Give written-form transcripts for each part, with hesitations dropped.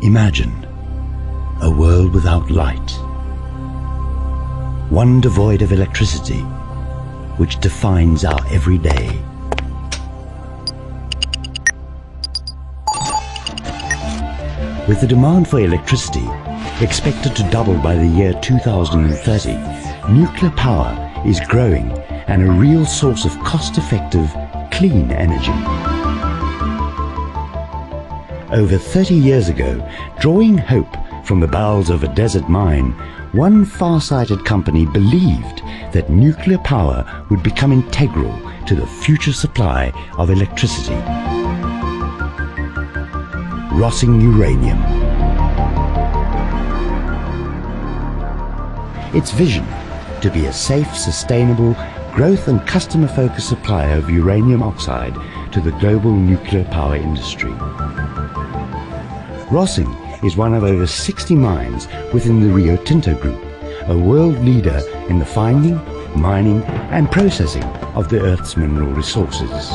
Imagine a world without light, one devoid of electricity, which defines our everyday. With the demand for electricity expected to double by the year 2030, nuclear power is growing and a real source of cost-effective, clean energy. Over 30 years ago, drawing hope from the bowels of a desert mine, one far-sighted company believed that nuclear power would become integral to the future supply of electricity. Rossing Uranium. Its vision to be a safe, sustainable, growth and customer-focused supplier of uranium oxide to the global nuclear power industry. Rossing is one of over 60 mines within the Rio Tinto Group, a world leader in the finding, mining and processing of the Earth's mineral resources.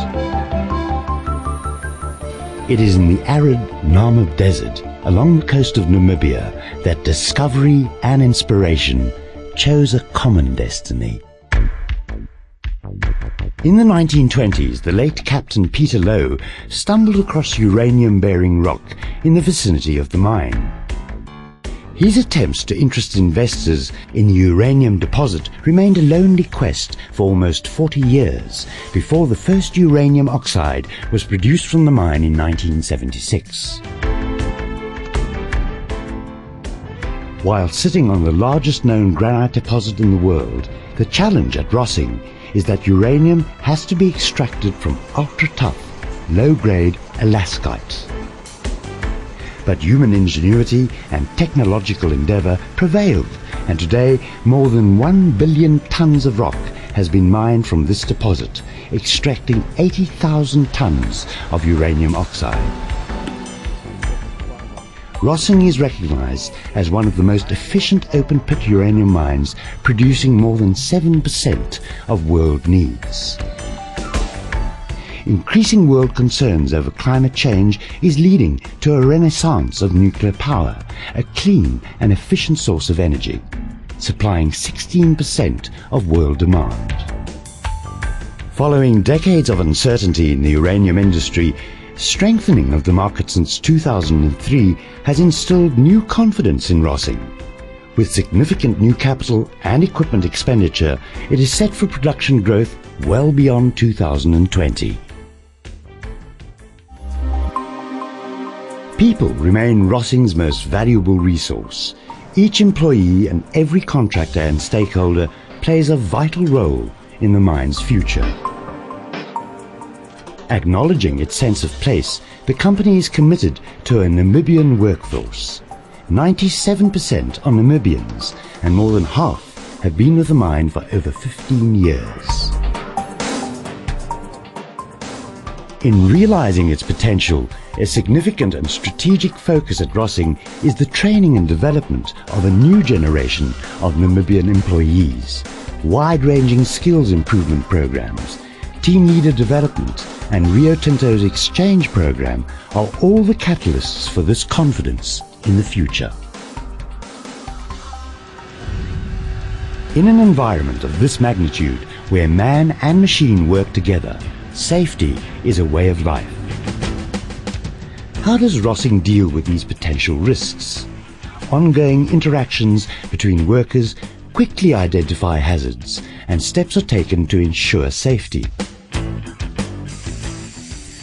It is in the arid Nama Desert along the coast of Namibia that discovery and inspiration chose a common destiny. In the 1920s, the late Captain Peter Lowe stumbled across uranium-bearing rock in the vicinity of the mine. His attempts to interest investors in the uranium deposit remained a lonely quest for almost 40 years before the first uranium oxide was produced from the mine in 1976. While sitting on the largest known granite deposit in the world, the challenge at Rossing is that uranium has to be extracted from ultra-tough, low-grade Alaskite. But human ingenuity and technological endeavor prevailed, and today more than 1 billion tons of rock has been mined from this deposit, extracting 80,000 tons of uranium oxide. Rossing is recognized as one of the most efficient open-pit uranium mines, producing more than 7% of world needs. Increasing world concerns over climate change is leading to a renaissance of nuclear power, a clean and efficient source of energy, supplying 16% of world demand. Following decades of uncertainty in the uranium industry, strengthening of the market since 2003 has instilled new confidence in Rossing. With significant new capital and equipment expenditure, it is set for production growth well beyond 2020. People remain Rossing's most valuable resource. Each employee and every contractor and stakeholder plays a vital role in the mine's future. Acknowledging its sense of place, the company is committed to a Namibian workforce. 97% are Namibians, and more than half have been with the mine for over 15 years. In realizing its potential, a significant and strategic focus at Rossing is the training and development of a new generation of Namibian employees. Wide-ranging skills improvement programs, team leader development and Rio Tinto's exchange program are all the catalysts for this confidence in the future. In an environment of this magnitude, where man and machine work together, safety is a way of life. How does Rossing deal with these potential risks? Ongoing interactions between workers quickly identify hazards, and steps are taken to ensure safety.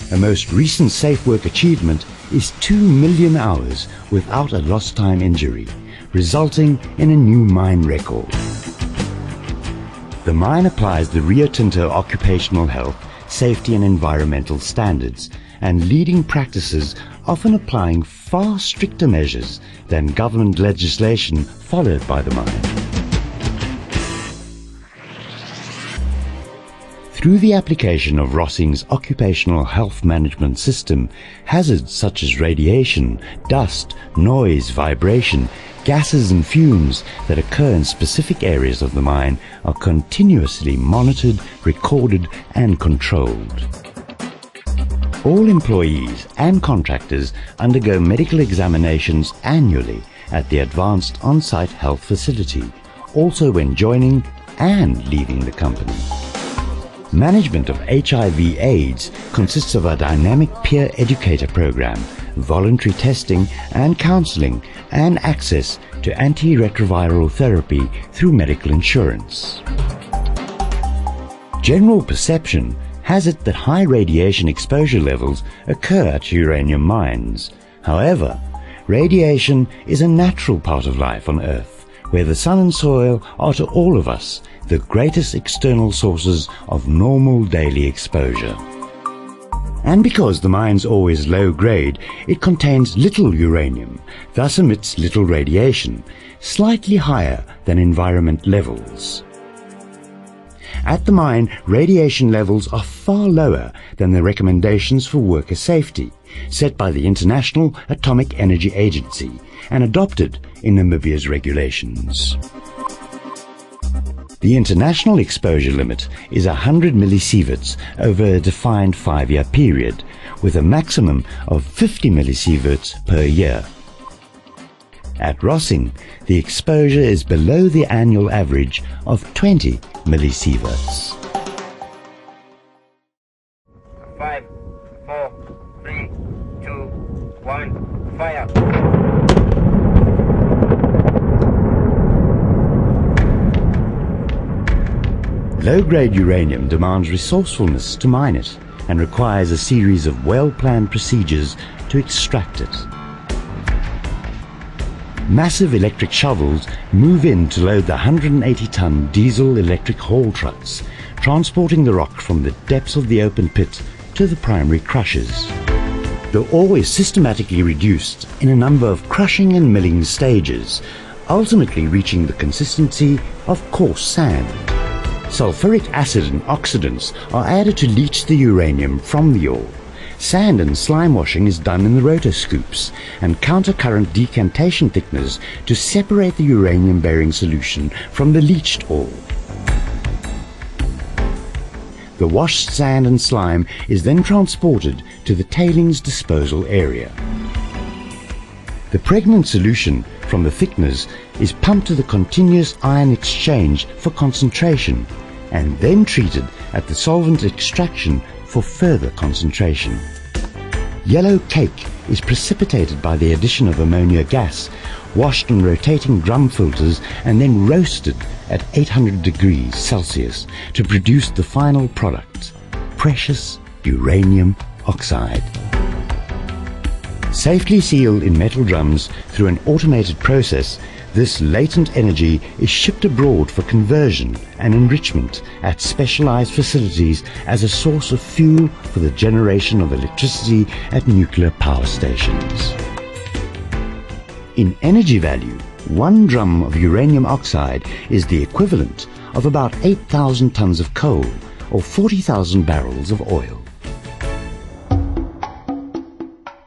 A most recent safe work achievement is 2 million hours without a lost time injury, resulting in a new mine record. The mine applies the Rio Tinto occupational health, safety and environmental standards, and leading practices, often applying far stricter measures than government legislation followed by the mine. Through the application of Rossing's occupational health management system, hazards such as radiation, dust, noise, vibration, gases and fumes that occur in specific areas of the mine are continuously monitored, recorded and controlled. All employees and contractors undergo medical examinations annually at the Advanced On-Site Health Facility, also when joining and leaving the company. Management of HIV/AIDS consists of a dynamic peer educator program, voluntary testing and counseling, and access to antiretroviral therapy through medical insurance. General perception has it that high radiation exposure levels occur at uranium mines. However, radiation is a natural part of life on Earth, where the sun and soil are to all of us the greatest external sources of normal daily exposure. And because the mine's always low grade, it contains little uranium, thus emits little radiation, slightly higher than environment levels. At the mine, radiation levels are far lower than the recommendations for worker safety set by the International Atomic Energy Agency and adopted in Namibia's regulations. The international exposure limit is 100 millisieverts over a defined 5-year period, with a maximum of 50 millisieverts per year. At Rossing, the exposure is below the annual average of 20 millisieverts. 5, 4, 3, 2, 1, fire! Low-grade uranium demands resourcefulness to mine it and requires a series of well-planned procedures to extract it. Massive electric shovels move in to load the 180-ton diesel-electric haul trucks, transporting the rock from the depths of the open pit to the primary crushers. The ore is systematically reduced in a number of crushing and milling stages, ultimately reaching the consistency of coarse sand. Sulfuric acid and oxidants are added to leach the uranium from the ore. Sand and slime washing is done in the rotoscoops, and countercurrent decantation thickeners to separate the uranium-bearing solution from the leached ore. The washed sand and slime is then transported to the tailings disposal area. The pregnant solution from the thickeners is pumped to the continuous ion exchange for concentration, and then treated at the solvent extraction for further concentration. Yellow cake is precipitated by the addition of ammonia gas, washed in rotating drum filters, and then roasted at 800 degrees Celsius to produce the final product, precious uranium oxide. Safely sealed in metal drums through an automated process, this latent energy is shipped abroad for conversion and enrichment at specialized facilities as a source of fuel for the generation of electricity at nuclear power stations. In energy value, 1 drum of uranium oxide is the equivalent of about 8,000 tons of coal or 40,000 barrels of oil.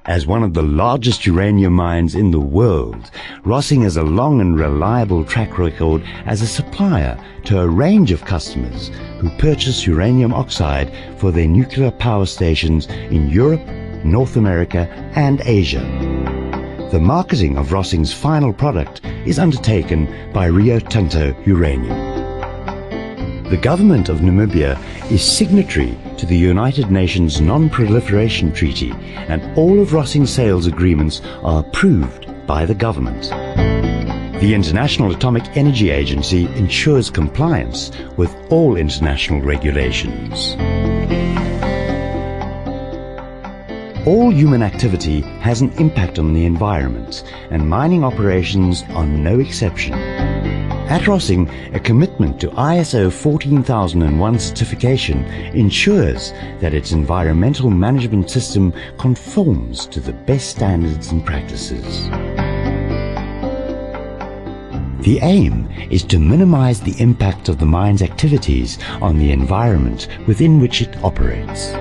As one of the largest uranium mines in the world, Rossing has a long and reliable track record as a supplier to a range of customers who purchase uranium oxide for their nuclear power stations in Europe, North America, and Asia. The marketing of Rossing's final product is undertaken by Rio Tinto Uranium. The government of Namibia is signatory to the United Nations Non-Proliferation Treaty, and all of Rossing's sales agreements are approved by the government. The International Atomic Energy Agency ensures compliance with all international regulations. All human activity has an impact on the environment, and mining operations are no exception. At Rossing, a commitment to ISO 14001 certification ensures that its environmental management system conforms to the best standards and practices. The aim is to minimize the impact of the mine's activities on the environment within which it operates.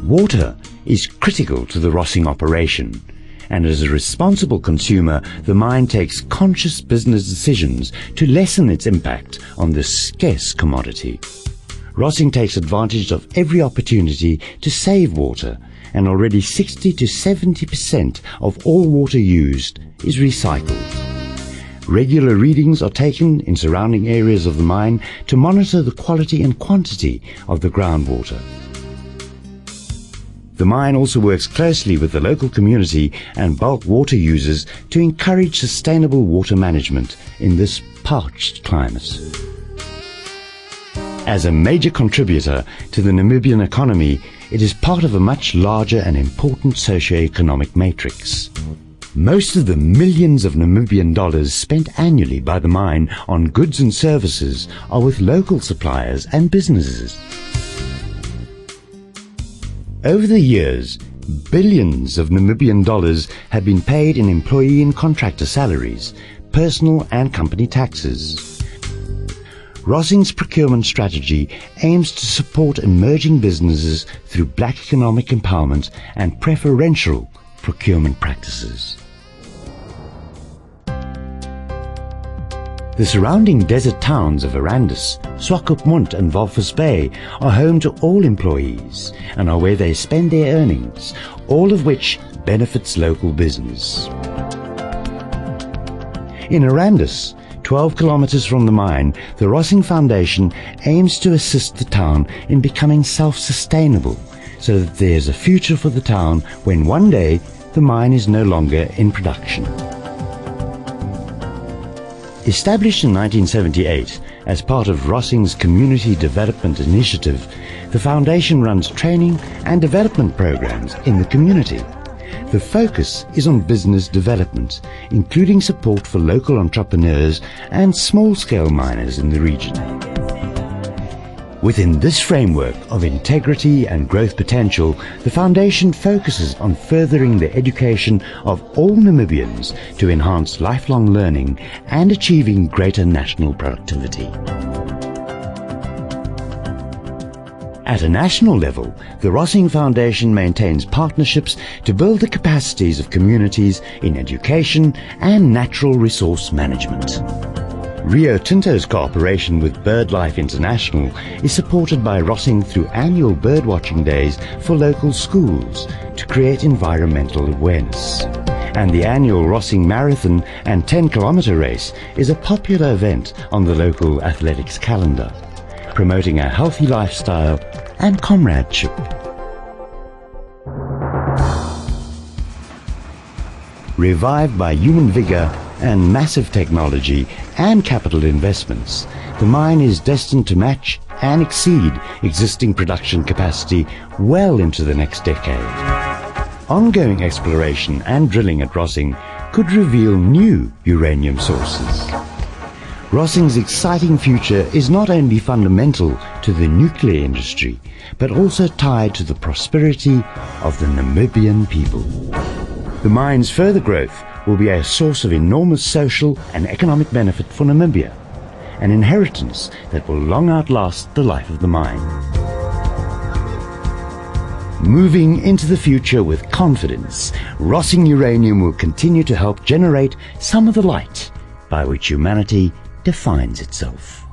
Water is critical to the Rossing operation, and as a responsible consumer, the mine takes conscious business decisions to lessen its impact on this scarce commodity. Rossing takes advantage of every opportunity to save water, and already 60 to 70% of all water used is recycled. Regular readings are taken in surrounding areas of the mine to monitor the quality and quantity of the groundwater. The mine also works closely with the local community and bulk water users to encourage sustainable water management in this parched climate. As a major contributor to the Namibian economy, it is part of a much larger and important socio-economic matrix. Most of the millions of Namibian dollars spent annually by the mine on goods and services are with local suppliers and businesses. Over the years, billions of Namibian dollars have been paid in employee and contractor salaries, personal and company taxes. Rossing's procurement strategy aims to support emerging businesses through black economic empowerment and preferential procurement practices. The surrounding desert towns of Arandis, Swakopmund and Walvis Bay are home to all employees and are where they spend their earnings, all of which benefits local business. In Arandis, 12 kilometers from the mine, the Rossing Foundation aims to assist the town in becoming self-sustainable so that there is a future for the town when one day the mine is no longer in production. Established in 1978 as part of Rossing's Community Development Initiative, the Foundation runs training and development programs in the community. The focus is on business development, including support for local entrepreneurs and small-scale miners in the region. Within this framework of integrity and growth potential, the Foundation focuses on furthering the education of all Namibians to enhance lifelong learning and achieving greater national productivity. At a national level, the Rossing Foundation maintains partnerships to build the capacities of communities in education and natural resource management. Rio Tinto's cooperation with BirdLife International is supported by Rossing through annual birdwatching days for local schools to create environmental awareness. And the annual Rossing Marathon and 10-kilometer race is a popular event on the local athletics calendar, promoting a healthy lifestyle and comradeship. Revived by human vigor and massive technology and capital investments, the mine is destined to match and exceed existing production capacity well into the next decade. Ongoing exploration and drilling at Rossing could reveal new uranium sources. Rossing's exciting future is not only fundamental to the nuclear industry, but also tied to the prosperity of the Namibian people. The mine's further growth will be a source of enormous social and economic benefit for Namibia, an inheritance that will long outlast the life of the mine. Moving into the future with confidence, Rossing Uranium will continue to help generate some of the light by which humanity defines itself.